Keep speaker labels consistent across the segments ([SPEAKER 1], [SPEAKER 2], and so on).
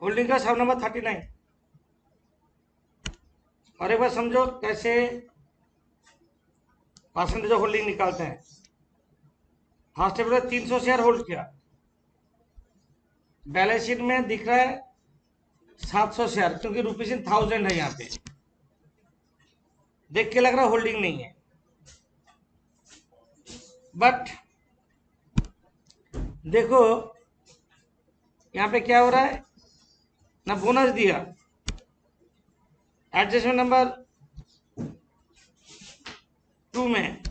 [SPEAKER 1] Holding का सब number 39। और एक बार समझो कैसे परसेंटेज ऑफ होल्डिंग निकालते हैं। फर्स्ट अप्रैल 300 शेयर होल्ड किया, बैलेंस शीट में दिख रहा है 700 शेयर, क्योंकि रुपीज इन 1000 है यहाँ पे, देख के लग रहा है होल्डिंग नहीं है। बट देखो यहाँ पे क्या हो रहा है ना, बोनस दिया, एडजस्टमेंट नंबर 2 में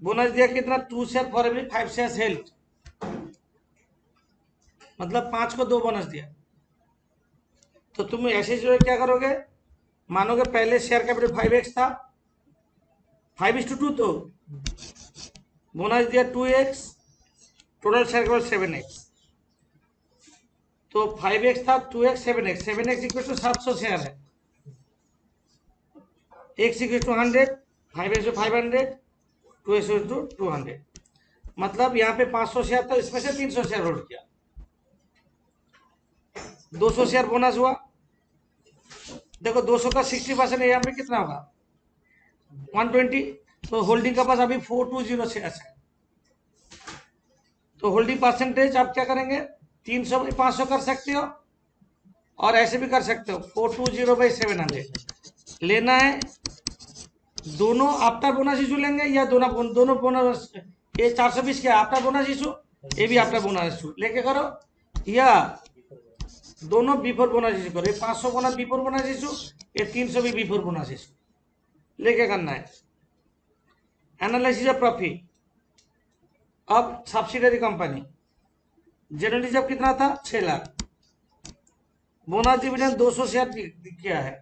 [SPEAKER 1] बोनस दिया कितना, 2 share for every 5 share held, मतलब 5 को 2 बोनस दिया। तो तुम ऐसे जो क्या करोगे, मानोगे पहले शेयर कैपिटल 5x था, 5:2 तो बोनस दिया 2x, total share capital 7x, तो 5x था, 2x 7x, 7x equal to 700 share है, x equal to 100, 5x to 500, 2x to 200, मतलब यहाँ पे 500 शेयर था, इसमें से 300 शेयर होल्ड किया, 200 शेयर बोनस हुआ। देखो 200 का 60% यहाँ पे कितना होगा, 120, तो होल्डिंग का पास अभी 420 शेयर है। तो होल्डिंग परसेंटेज आप क्या करेंगे, 300 बाई 500 कर सकते हो, और ऐसे भी कर सकते हो 420 बाई 700 लेना है। दोनों आफ्टर बोनस इशू लेंगे या दोनों बोनस, ये 420 क्या आफ्टर बोनस इशू, ये भी आफ्टर बोनस इशू लेके करो, या दोनों बिफोर बोनस इशू करो। ये 500 बोनस बिफोर बोनस इशू, ये 300 भी बिफोर बोनस इशू लेके करना है। Analysis of profit. अब सब्सिडरी कंपनी जनरल रिजर्व कितना था, 6 लाख, बोनस डिविडेंड 200 शेयर किया है,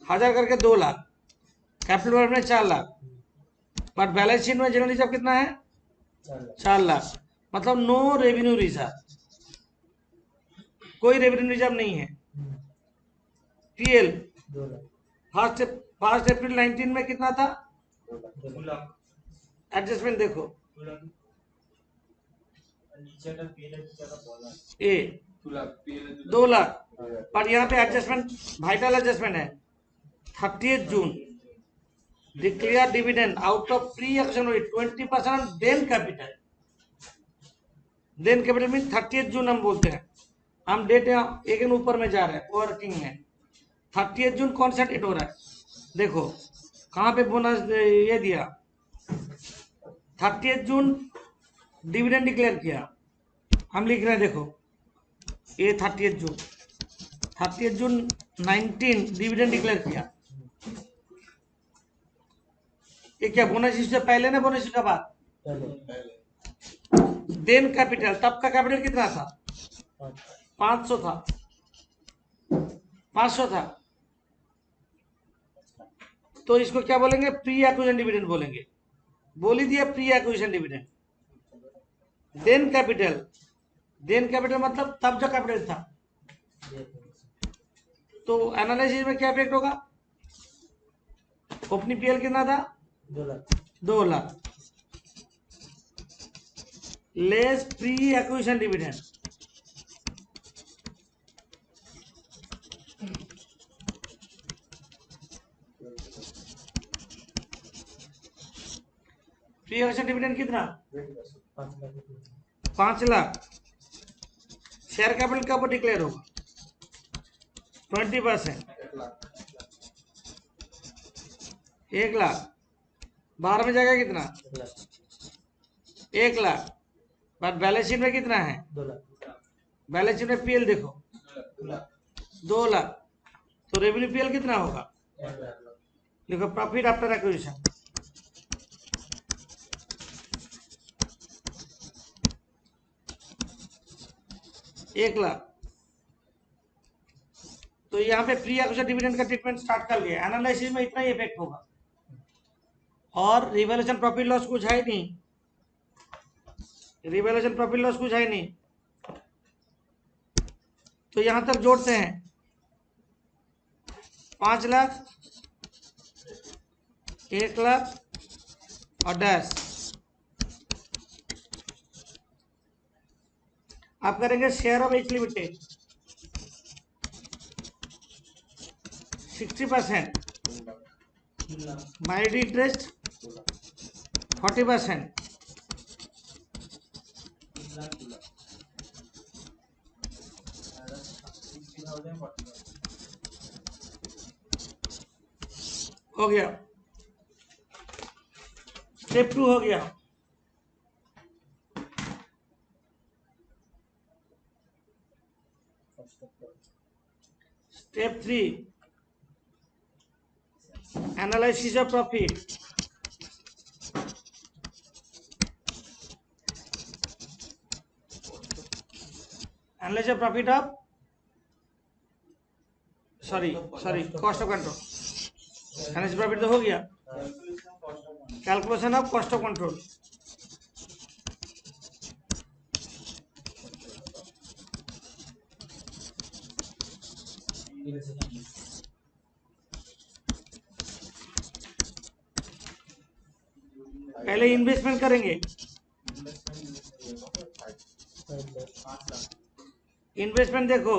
[SPEAKER 1] 1000 करके 2 लाख, कैपिटल में 4 लाख, बट बैलेंस शीट में जनरल रिजर्व कितना है, 4 लाख, मतलब नो रेवेन्यू रिजर्व, कोई रेवेन्यू रिजर्व नहीं है। पीएल फर्स्ट अप्रैल 19 में कितना था, एडजस्टमेंट देखो, ए 2 लाख, पर यहाँ पे एडजस्टमेंट वाइटल एडजस्टमेंट है, 30 June declare dividend out of pre action 20% then capital, then capital mean 30 June हम बोलते हैं, हम डेट एक दिन ऊपर में जा रहे हैं वर्किंग में। 30 जून कौन सा डेट हो रहा है, देखो कहाँ पे बोनस ये दिया, 30 जून डिविडेंड डिक्लेयर किया, हम लिख रहे हैं देखो ये 30 जून, 30 जून 19 डिविडेंड डिक्लेयर किया, ये क्या बोनस इशू से पहले ना बोनस इशू के बाद, देन कैपिटल, तब का कैपिटल कितना था, 500 था, 500 था, तो इसको क्या बोलेंगे, प्री एक्विजिशन डिविडेंड बोलेंगे, बोल ही दिया pre acquisition dividend. Then capital, then capital मतलब तब जो कैपिटल था, तो एनालिसिस में क्या इफेक्ट होगा, ओपनिंग पीएल कितना था, 2 lakh, less pre acquisition dividend, pre acquisition dividend कितना, 5 लाख, शेयर कैपिटल कब डिक्लेयर होगा, 20%, 1 लाख, 12 में जाएगा कितना, 1 लाख, बट बैलेंस शीट में कितना है, बैलेंस शीट में पीएल देखो 2 लाख, तो रेवेन्यू पीएल कितना होगा, देखो प्रॉफिट आफ्टर एक्विजिशन, एक लाख, तो यहाँ पे प्री एक्विजिशन डिविडेंड का ट्रीटमेंट स्टार्ट कर लिया, एनालिसिस में इतना ही इफेक्ट होगा, और रिवैल्यूएशन प्रॉफिट लॉस कुछ है नहीं, रिवैल्यूएशन प्रॉफिट लॉस कुछ है नहीं, तो यहां तक जोड़ते हैं 5 लाख, 1 लाख और डैश। आप करेंगे share of H limited 60%, minority interest 40%, हो गया। स्टेप 2 हो गया। Step 3 analysis of profit. Analysis of profit of sorry cost of control. Analysis profit तो हो गया। Calculation of cost of control. पहले इन्वेस्टमेंट करेंगे। इन्वेस्टमेंट देखो,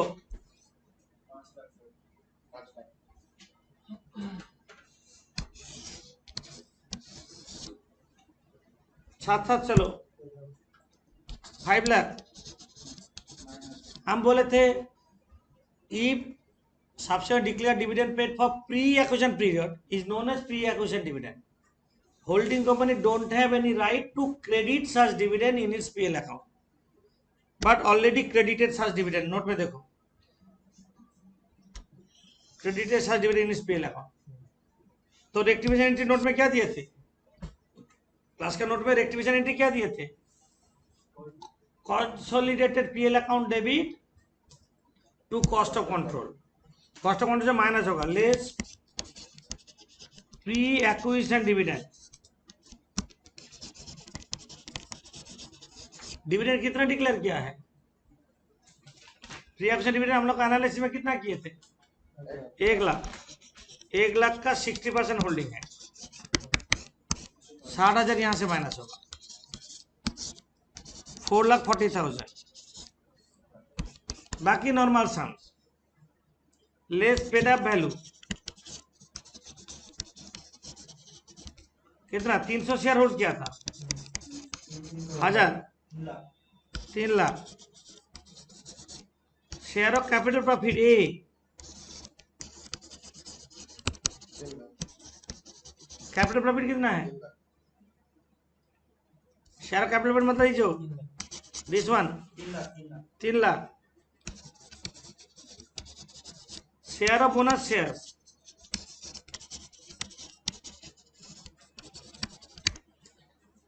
[SPEAKER 1] साथ साथ चलो। 5 लाख हम बोले थे if subsequent declared dividend paid for pre-acquisition period is known as pre-acquisition dividend. Holding company don't have any right to credit such dividend in its PL account, but already credited such dividend. Note में देखो, credited such dividend in its PL account. तो rectification entry note में क्या दिए थे? Class का note में rectification entry क्या दिए थे? Consolidated PL account debit to cost of control. Cost of control से माइनस होगा, less pre acquisition dividend. Dividend कितना डिक्लेयर किया है? प्री एक्विजिशन डिविडेंड हम लोग एनालिसिस में कितना किए थे? 1 लाख। 1 लाख का 60% होल्डिंग है, 60,000 यहां से माइनस होगा, 4,40,000। बाकी normal sum less paid up value कितना? 300 शेयर होल्ड किया था, 1000, 3 lakh. Share of capital profit A, capital profit कितना है? शेयर कैपिटल प्रॉफिट मतलब जो this one 3 lakh. Share of bonus share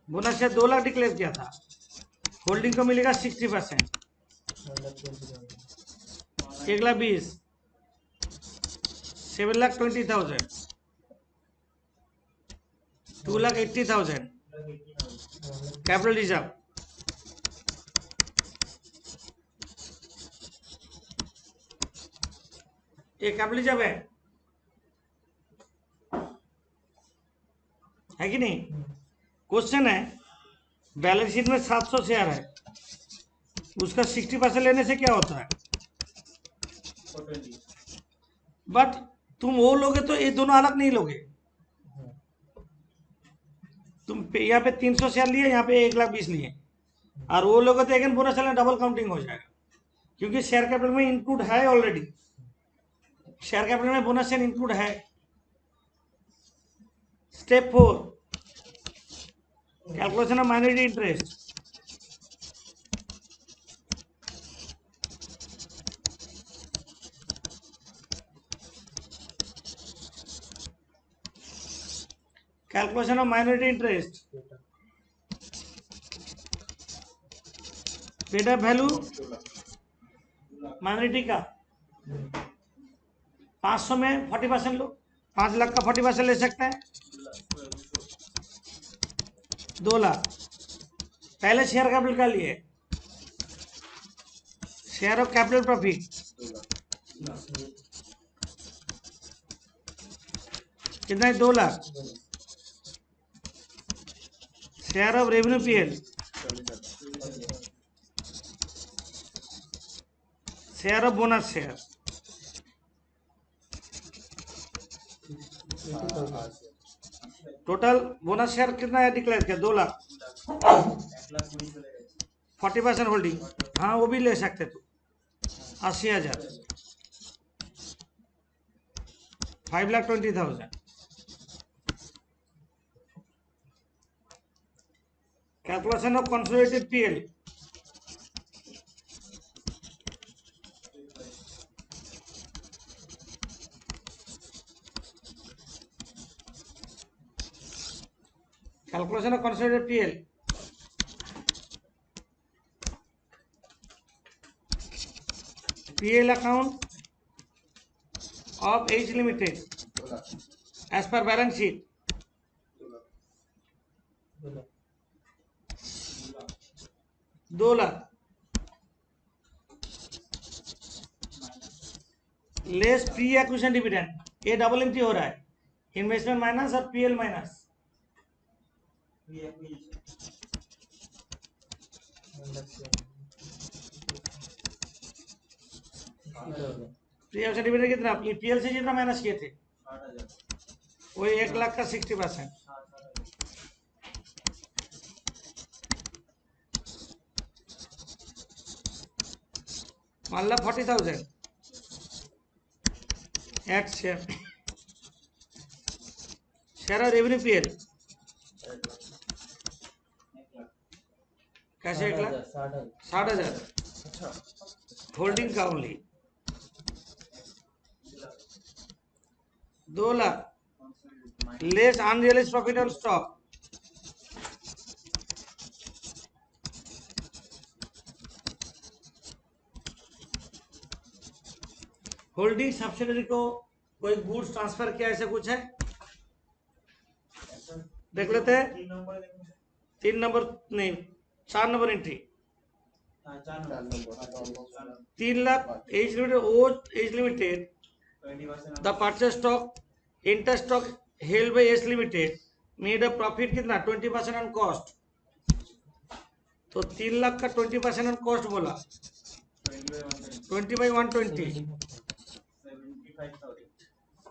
[SPEAKER 1] bonus share 2 lakh declare किया था, होल्डिंग को मिलेगा 60%, 1,20,000, 7,20,000, 2,80,000 कैपिटल रिजर्व। ये कैपिटल रिजर्व है कि नहीं? क्वेश्चन है, बैलेंस शीट में 700 शेयर है, उसका 60% लेने से क्या होता है? बट तुम वो लोगे तो ये दोनों अलग नहीं लोगे। तुम यहाँ पे 300 शेयर लिए, यहाँ पे 1,20,000 लिए, और वो लोगे तो अगेन बोनस चलना डबल काउंटिंग हो जाएगा, क्योंकि शेयर कैपिटल में इंक्लूड है ऑलरेडी। शेयर कैपिटल में बोनस शेयर इंक्लूड है। Step 4 calculation of minority interest. Calculation of minority interest, paid up value minority का 500 में 40% लो, 5 लाख का 40% ले सकते हैं, 2 लाख। पहले शेयर कैपिटल का लिए, शेयर ऑफ कैपिटल प्रॉफिट कितना है? 2 lakh. Share of revenue PL share of bonus share, total bonus share कितना है डिक्लेयर किया? 2 लाख। 40% होल्डिंग, हाँ वो भी ले सकते तू। 80,000, 5,20,000। Calculation of consolidated PL, calculation of consolidated PL, PL account of H Limited as per balance sheet, 2 lakh less pre acquisition dividend, ये डबल एंट्री हो रहा है, इन्वेस्टमेंट माइनस और PL minus. Pre acquisition dividend कितना? पीएल से जितना minus किए थे वही 1 लाख का 60%, मान लो 40,000 एट शेयर, शेयर और रेवेन्यू पीएल कैसे? 1 लाख 60,000 होल्डिंग का only, 2 lakh less unrealised profit on stock, holding subsidiary को कोई गुड्स ट्रांसफर किया, ऐसा कुछ है? देख लेते हैं। 3 नंबर नहीं, 4 number entry, 3 lakh as limited the purchase stock inter stock held by S limited made a profit कितना? 20% ऑन कॉस्ट, तो 3 लाख का 20% ऑन कॉस्ट बोला, 20/120,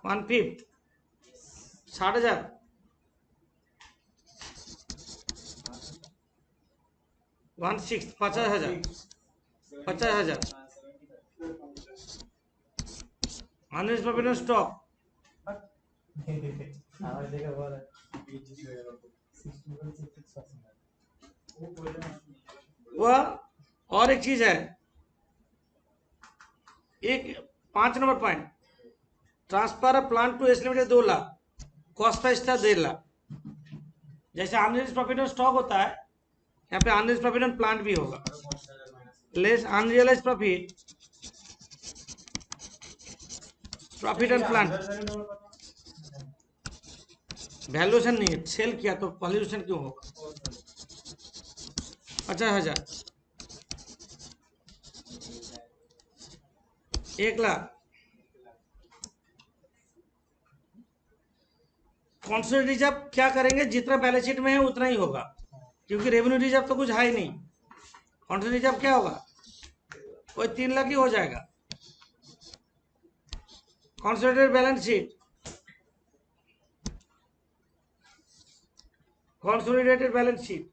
[SPEAKER 1] 1/5, 60,000, 1/6, 50,000, 50,000 अनरियलाइज्ड प्रॉफिट ऑन स्टॉक, वह और एक चीज है, एक 5 number point, transfer plant to S limited 2 lakh, cost price था 1.5 लाख। जैसे अनरियलाइज्ड प्रॉफिट ऑन स्टॉक होता है, यहाँ पे अनरियलाइज्ड प्रॉफिट ऑन प्लांट भी होगा, less unrealised profit on plant, valuation नहीं है, सेल किया तो वैल्यूएशन क्यों होगा? 50,000, 1 लाख। कॉन्स्टिट्यूट रिजर्व क्या करेंगे? जितना बैलेंस शीट में है उतना ही होगा, क्योंकि रेवेन्यू रिजर्व तो कुछ है ही नहीं। कॉन्स्टिट्यूट रिजर्व क्या होगा? वही 3 लाख ही हो जाएगा। Consolidated balance sheet, consolidated balance sheet,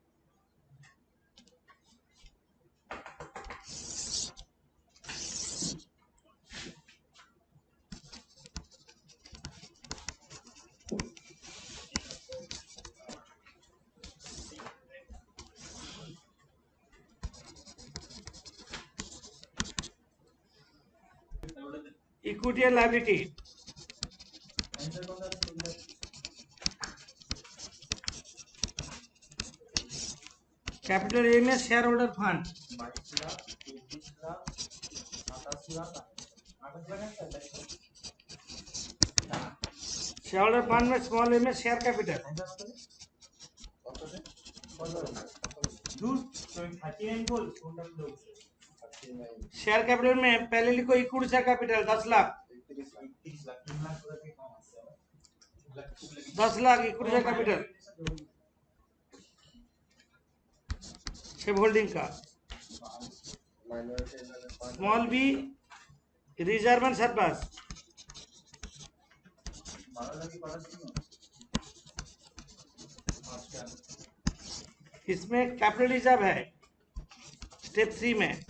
[SPEAKER 1] equity and liability, capital A में share holder fund, share holder fund में स्मॉल ए में शेयर कैपिटल, शेयर कैपिटल में पहले लिखो equity share capital 10 lakh, 10 lakh equity share capital, share holding का, small B reserve and surplus, इसमें capital reserve है step 3 में।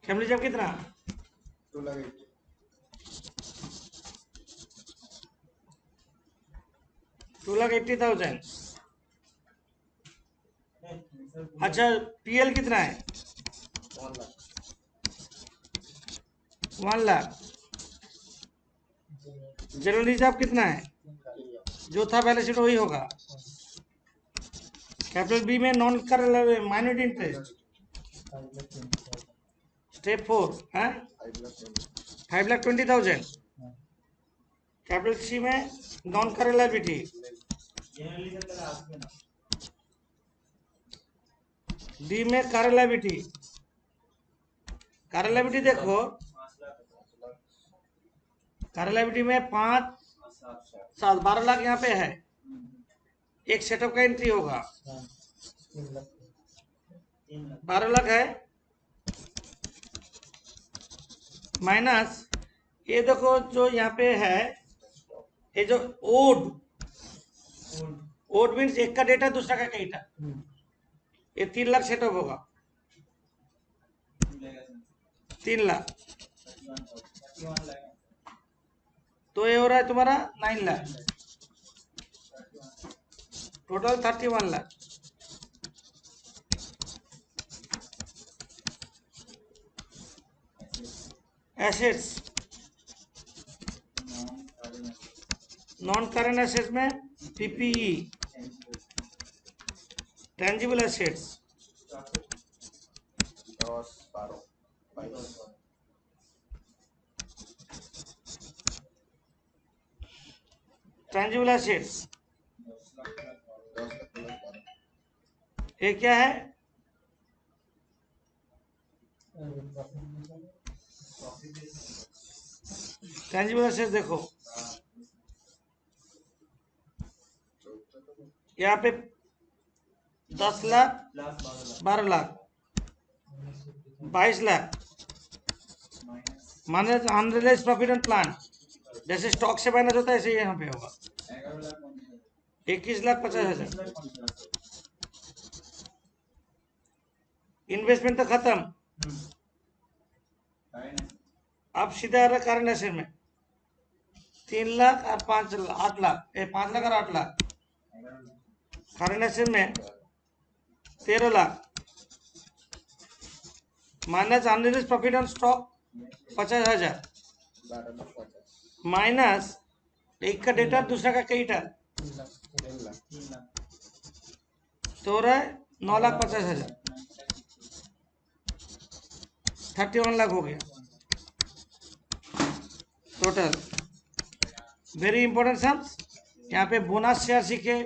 [SPEAKER 1] कैपिटल रिजर्व कितना? 2,80,000। अच्छा, पीएल कितना है? 1 लाख। जनरल रिजर्व कितना है? जो था बैलेंस शीट वही होगा। कैपिटल बी में नॉन कर माइनॉरिटी इंटरेस्ट स्टेप 4 है 5,20,000। कैपिटल सी में नॉन कर लायबिलिटी, डी में कर लायबिलिटी। कर लायबिलिटी देखो, कर लायबिलिटी में 5, 7, 12 लाख यहाँ पे है। एक सेटअप का एंट्री होगा 12 लाख है, माइनस ये देखो जो यहाँ पे है, ये जो ओड मीन्स एक का डेटा दूसरा का डेटा, ये 3 लाख सेटअप होगा। 3 लाख तो ये हो रहा है तुम्हारा 9 lakh, total 31 lakh. Assets, non current assets में PPE, tangible assets, tangible assets ये क्या है? टेंजिबल एसेट्स देखो यहाँ पे 10 lakh, 12 lakh, 22 lakh minus unrealized profit and plan, जैसे स्टॉक से माइनस होता है ऐसे यहाँ पे होगा 21,50,000। इन्वेस्टमेंट तो खत्म, अब सीधा आ रहा करंट एसेट में 3 लाख और 5 लाख, 8 लाख, 5 लाख और 8 लाख। करंट एसेट में 13 lakh minus unrealized profit on stock 50,000 minus एक का डेटा दूसरा का कई टा तो हो रहा है 9,50,000, 31 लाख हो गया टोटल। वेरी इंपॉर्टेंट सम्स यहाँ पे बोनस शेयर सीखे,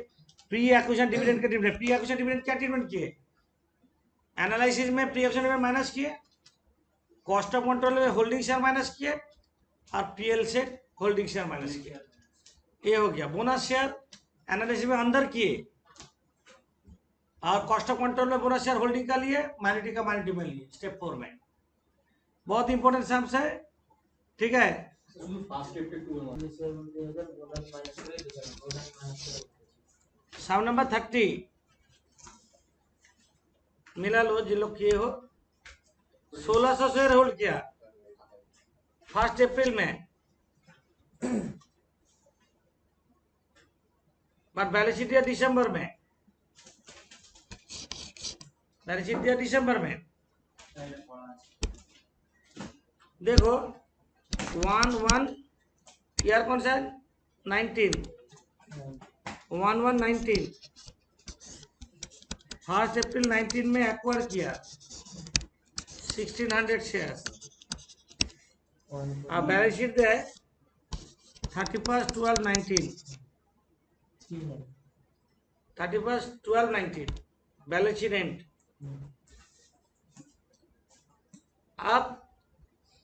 [SPEAKER 1] प्री एक्विजिशन डिविडेंड के डिविडेंड। प्री एक्विजिशन डिविडेंड क्या ट्रीटमेंट किए? एनालिसिस में प्री एक्विजिशन में माइनस किए, कॉस्ट ऑफ कंट्रोल में होल्डिंग शेयर माइनस किए और पीएल से होल्डिंग शेयर माइनस किया। ये हो गया बोनस शेयर एनालिसिस में अंदर किए और कॉस्ट ऑफ कंट्रोल में बोनस शेयर होल्डिंग का लिए, माइनॉरिटी का माइनॉरिटी में लिए स्टेप 4 में। बहुत इंपॉर्टेंट सम्स है, ठीक है। सम नंबर 30 मिला लो जिन लोग किए हो। 1600 शेयर होल्ड किया 1 अप्रैल में, बट बैलेंस शीट दिया दिसंबर में, बैलेंस शीट दिया दिसंबर में। देखो 1/1 ईयर कौन सा है? 19 1/1/19 1 अप्रैल 19 में एक्वायर किया 1600 शेयर। अब बैलेंस शीट है 31/12/19 31/12/19 बैलेंस शीट एंड। अब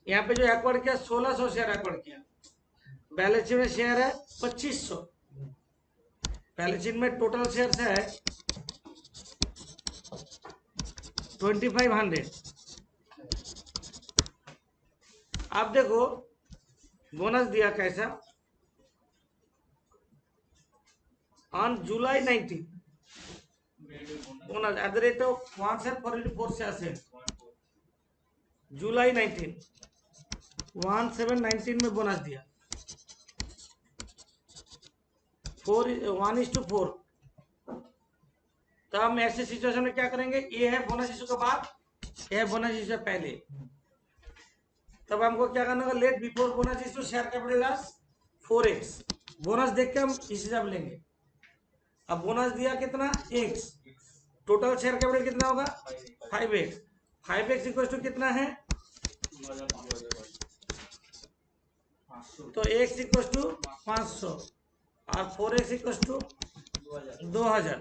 [SPEAKER 1] यहाँ पे जो एक्वायर किया 1600 शेयर एक्वायर किया, बैलेंस शीट में शेयर है 2500, बैलेंस शीट में टोटल शेयर है 2500, आप देखो बोनस दिया कैसा, on July 19 bonus at the rate of 1744 से असेल जुलाई 19 1719 में बोनस दिया 1:4। तो हम ऐसे सिचुएशन में क्या करेंगे, ये है बोनस इशू के बाद, ये है बोनस इशू से पहले। तब हमको क्या करना होगा, let before bonus issue share capital as 4x। Bonus देख के हम इस हिसाब लेंगे। अब बोनस दिया कितना, x, टोटल शेयर कैपिटल कितना होगा 5x। 5x इक्वल टू कितना है, तो x इक्वल टू 500 और 4x इक्वल टू 2000।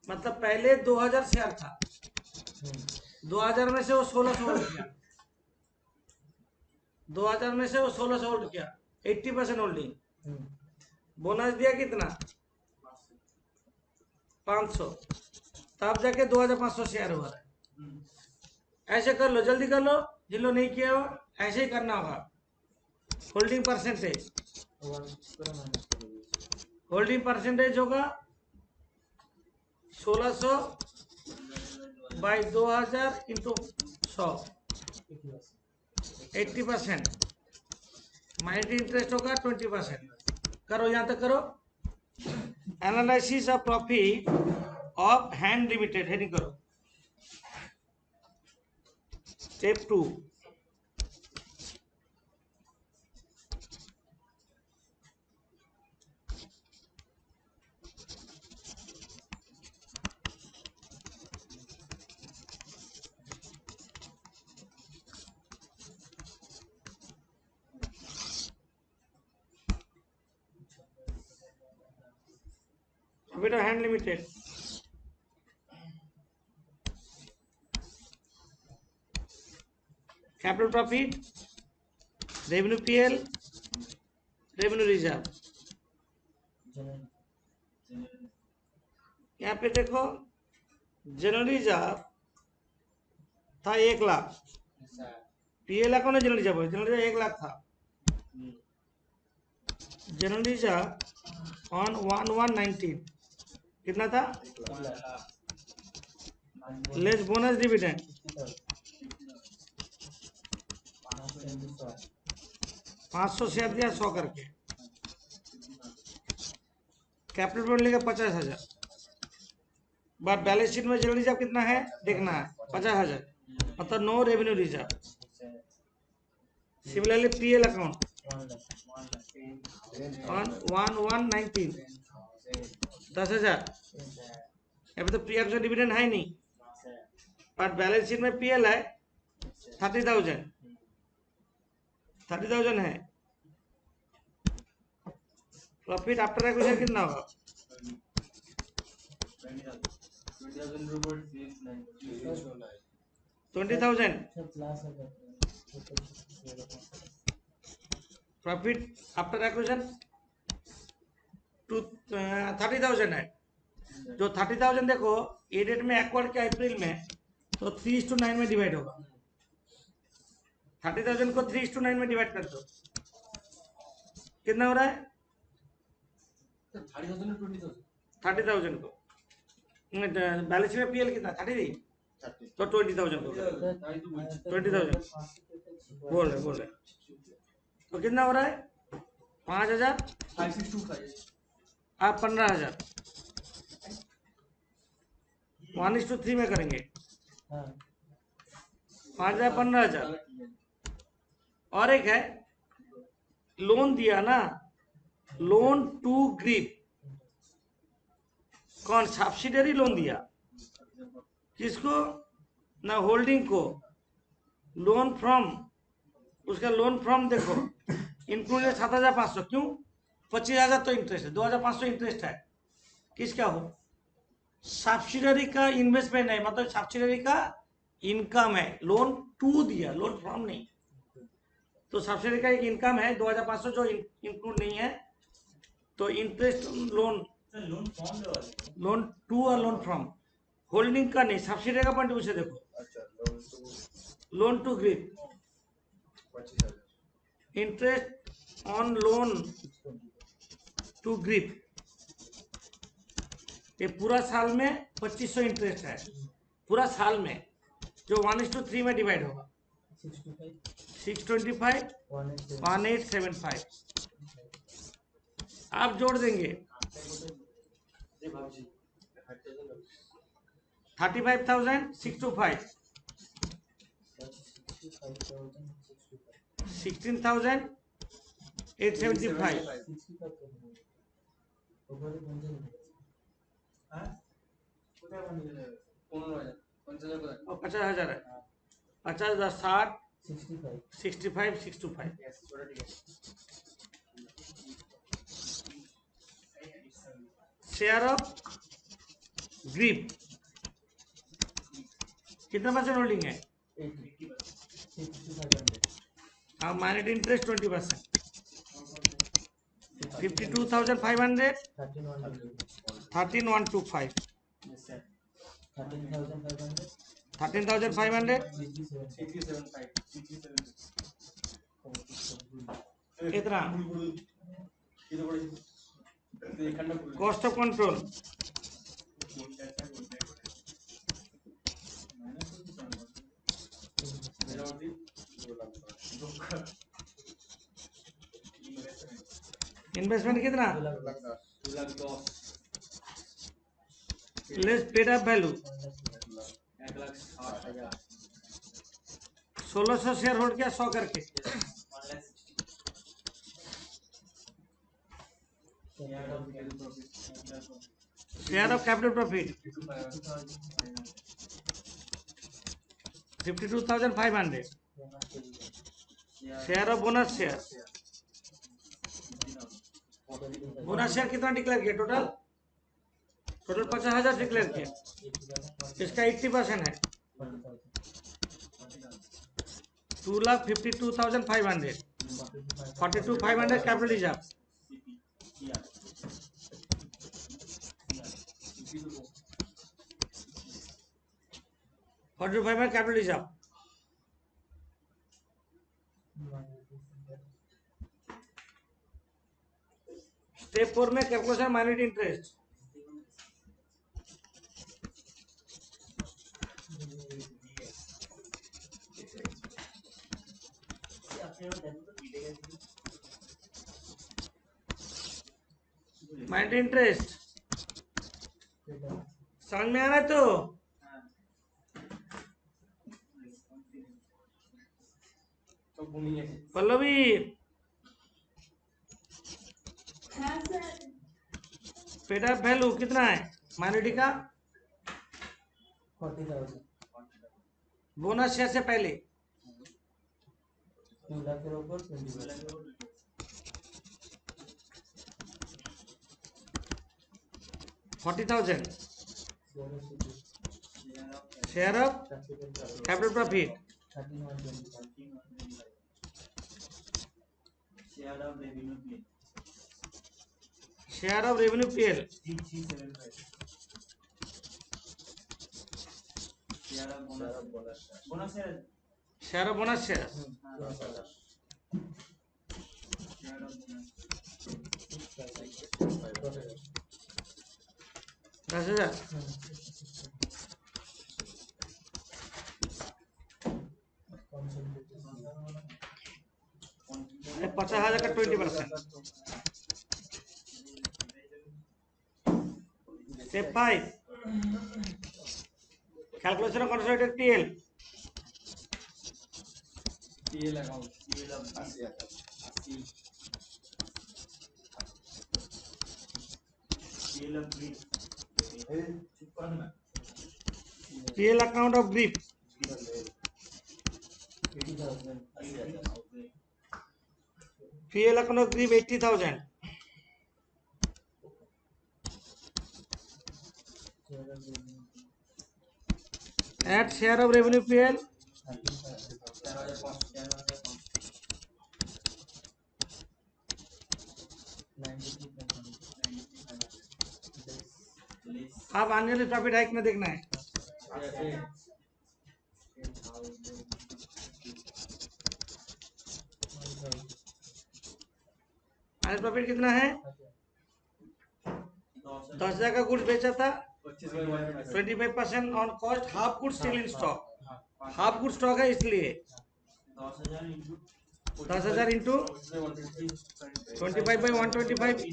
[SPEAKER 1] मतलब पहले 2000 शेयर था, 2000 में से वो 1600 होल्ड किया, 2000 में से वो 1600 होल्ड किया, 80% होल्डिंग। बोनस दिया कितना 500, तब जाके 2500 शेयर हुआ है। ऐसे कर लो, जल्दी कर लो, जिन लोग नहीं किया हो ऐसे ही करना होगा। होल्डिंग परसेंटेज, होल्डिंग परसेंटेज होगा 1600 बाई 2000 इंटू 100, 80%। माइनॉरिटी इंटरेस्ट होगा 20%। करो, यहाँ तक करो। Analysis of profit of hand limited heading करो, step 2। Profit of hand limited, capital profit, revenue PL, revenue reserve. यहाँ पे देखो जनरल रिजर्व था 1 lakh, PL account general reserve, general reserve 1 lakh था। जनरल रिजर्व ऑन 1/1/19 कितना था, लेस बोनस डिविडेंड 500 शेयर दिया 100 करके, कैपिटल पेमेंट लेगा 50,000। बट बैलेंस शीट में जनरल रिजर्व कितना है देखना है, 50,000, मतलब no revenue reserve. Similarly PL account on 1/1/19 10,000। अभी तो प्री एक्शन डिविडेंड है नहीं, पर बैलेंस शीट में पीएल है 30,000, 30,000 है। प्रॉफिट आफ्टर एक्विजिशन कितना होगा, 20,000। प्रॉफिट आफ्टर एक्विजिशन 30,000 है। जो 30,000 देखो ये डेट में एक्वायर्ड किया अप्रैल में, तो 3:9 में डिवाइड होगा। 30,000 को 3:9 में डिवाइड कर दो, कितना हो रहा है 30,000 को। बैलेंस शीट में पीएल कितना 30, तो 20,000 को 20,000 बोल रहे तो कितना हो रहा है 5,000 आप 15,000 1:3 में करेंगे, 5,000 15,000। और एक है लोन दिया ना, लोन टू ग्रीप, कौन सब्सिडरी लोन दिया किसको ना, होल्डिंग को। लोन फ्रॉम, उसका लोन फ्रॉम देखो इंक्लूडेड 7,500, क्यों 25,000 तो इंटरेस्ट है, 2,500 इंटरेस्ट है। किसका हो, सब्सिडरी का इन्वेस्टमेंट है, मतलब सब्सिडरी का इनकम है। लोन टू दिया, लोन फ्रॉम नहीं, तो सब्सिडरी का एक इनकम है 2,500 जो इंक्लूड नहीं है, तो इंटरेस्ट लोन, लोन टू और लोन फ्रॉम, होल्डिंग का नहीं, सब्सिडरी का पॉइंट उसे देखो। Loan to grip interest on loan to grip, ये पूरा साल में 2500 इंटरेस्ट है, पूरा साल में, जो 1:3 में डिवाइड होगा। 625 1875 आप जोड़ देंगे 35,625 16,875 और 50,000 है, 50,000 60 65 625 शेयर ऑफ ग्रिप कितना परसेंट होल्डिंग है? हाँ, माइनॉरिटी इंटरेस्ट 20%, 52,500 13,125 13,500 कितना? कॉस्ट ऑफ कंट्रोल इन्वेस्टमेंट कितना? Less paid up value 1600 share hold किया 100 करके, share of capital profit 52,500 share of bonus share, bonus share कितना डिक्लेयर किया? टोटल 50,000 डिक्लेयर किया, इसका 80% है 2,52,500 42,500 capital reserve, capital reserve. Step 4 में calculation minority interest, minority interest समझ में आ रहा है? तो पल्लवी पेड अप वैल्यू कितना है माइनॉरिटी का?
[SPEAKER 2] 40,000
[SPEAKER 1] बोनस शेयर से पहले
[SPEAKER 2] 2 लाख के ऊपर 20,000
[SPEAKER 1] 40,000 share of capital profit
[SPEAKER 2] 13,125
[SPEAKER 1] share of revenue PL
[SPEAKER 2] 3,375 share of bonus
[SPEAKER 1] share of bonus share 10,000 50,000 का 20%। Step 5 calculation of consolidated PL
[SPEAKER 2] account
[SPEAKER 1] PL account of grip
[SPEAKER 2] 80,000
[SPEAKER 1] PL account of grip 80,000 at share of revenue PL
[SPEAKER 2] 93,500
[SPEAKER 1] आप annual profit hike में देखना है। Final profit कितना है? 10,000 का goods बेचा था, 25% on cost, half goods still in stock, half good stock है इसलिए 10,000 इंटू 25/125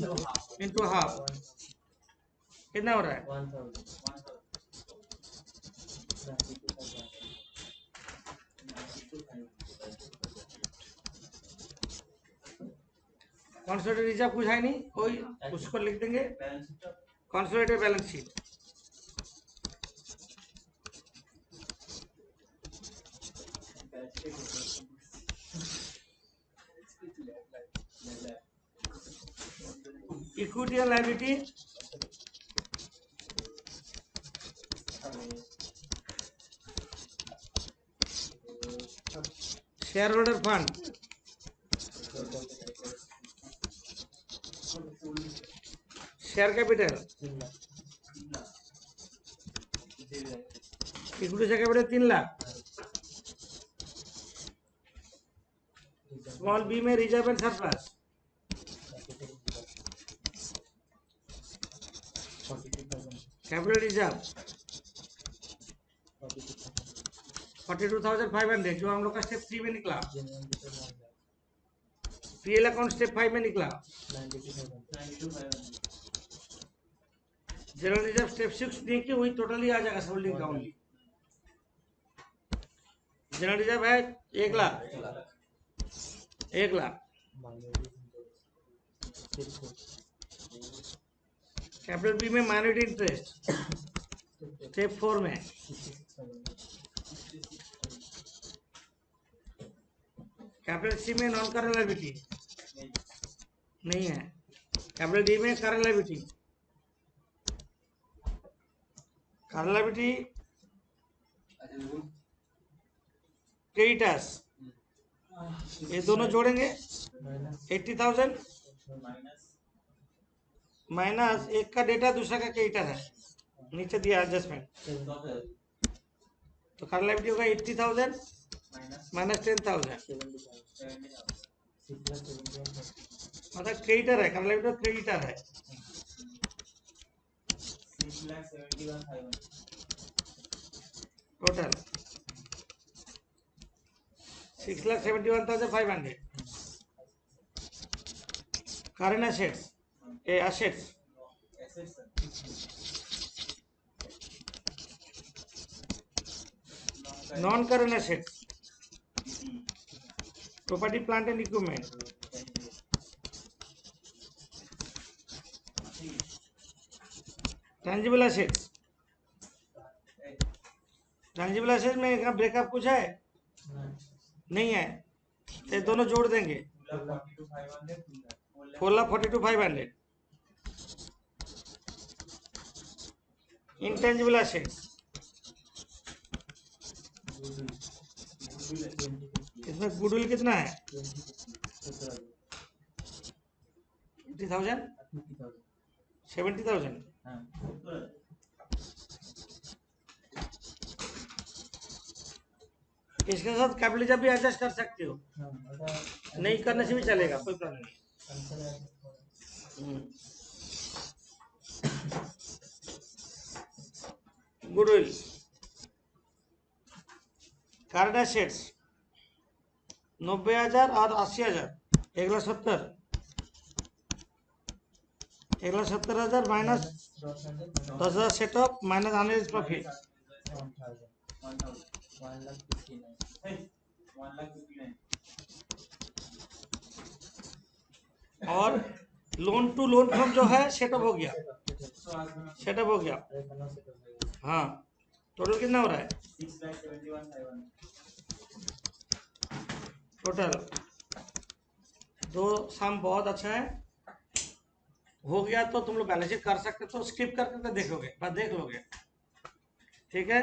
[SPEAKER 1] इंटू हाफ कितना हो रहा है?
[SPEAKER 2] 1000
[SPEAKER 1] कंसोलिडेटेड रिजर्व कुछ है नहीं, कोई उसको लिख देंगे consolidated balance sheet. Equity and liability, share holder fund, share capital, equity share capital 3 lakh, small B में reserve and surplus, capital reserve 42,500 जो हम लोग का स्टेप 3 में निकला, पीएल अकाउंट स्टेप 5 में निकला, जनरल रिजर्व स्टेप 6 देखिए वही टोटली आ जाएगा होल्डिंग का ओनली। जनरल रिजर्व है 1 लाख, 1 लाख, कैपिटल बी में माइनॉरिटी इंटरेस्ट स्टेप 4 में, कैपिटल सी में नॉन करंट लायबिलिटी नहीं है, कैपिटल डी में current liability, current liability creditors ये दोनों जोड़ेंगे 80,000 माइनस एक का डेटा दूसरा का क्रेडिटर है, नीचे दिया एडजस्टमेंट, तो करंट लायबिलिटी होगा 80,000 माइनस 10,000 मतलब क्रेडिटर है, करंट लायबिलिटी क्रेडिटर है,
[SPEAKER 2] 6,71,500
[SPEAKER 1] total 6,71,500। Current assets assets non current assets property plant and equipment, tangible assets, tangible assets में का ब्रेकअप कुछ है नहीं है, तो दोनों जोड़ देंगे 4,42,500। इंटेंजिबल एसेट्स इसमें गुडविल कितना है 80,000 70,000 इसके साथ कैपिटल जब भी एडजस्ट कर सकते हो, नहीं करने से भी चलेगा, कोई प्रॉब्लम नहीं। गुडविल, करंट एसेट्स 90,000 और 80,000 1,70,000 minus 10,000 setup minus unrealized profit
[SPEAKER 2] 1,59
[SPEAKER 1] और लोन टू लोन फॉर्म जो है सेटअप हो गया, सेटअप हो गया। हाँ टोटल कितना हो रहा है
[SPEAKER 2] 6,71,500
[SPEAKER 1] टोटल? दो सम बहुत अच्छा है, हो गया तो तुम लोग बैलेंस शीट कर सकते, तो स्किप करके तो देखोगे, बस देख लोगे, ठीक है।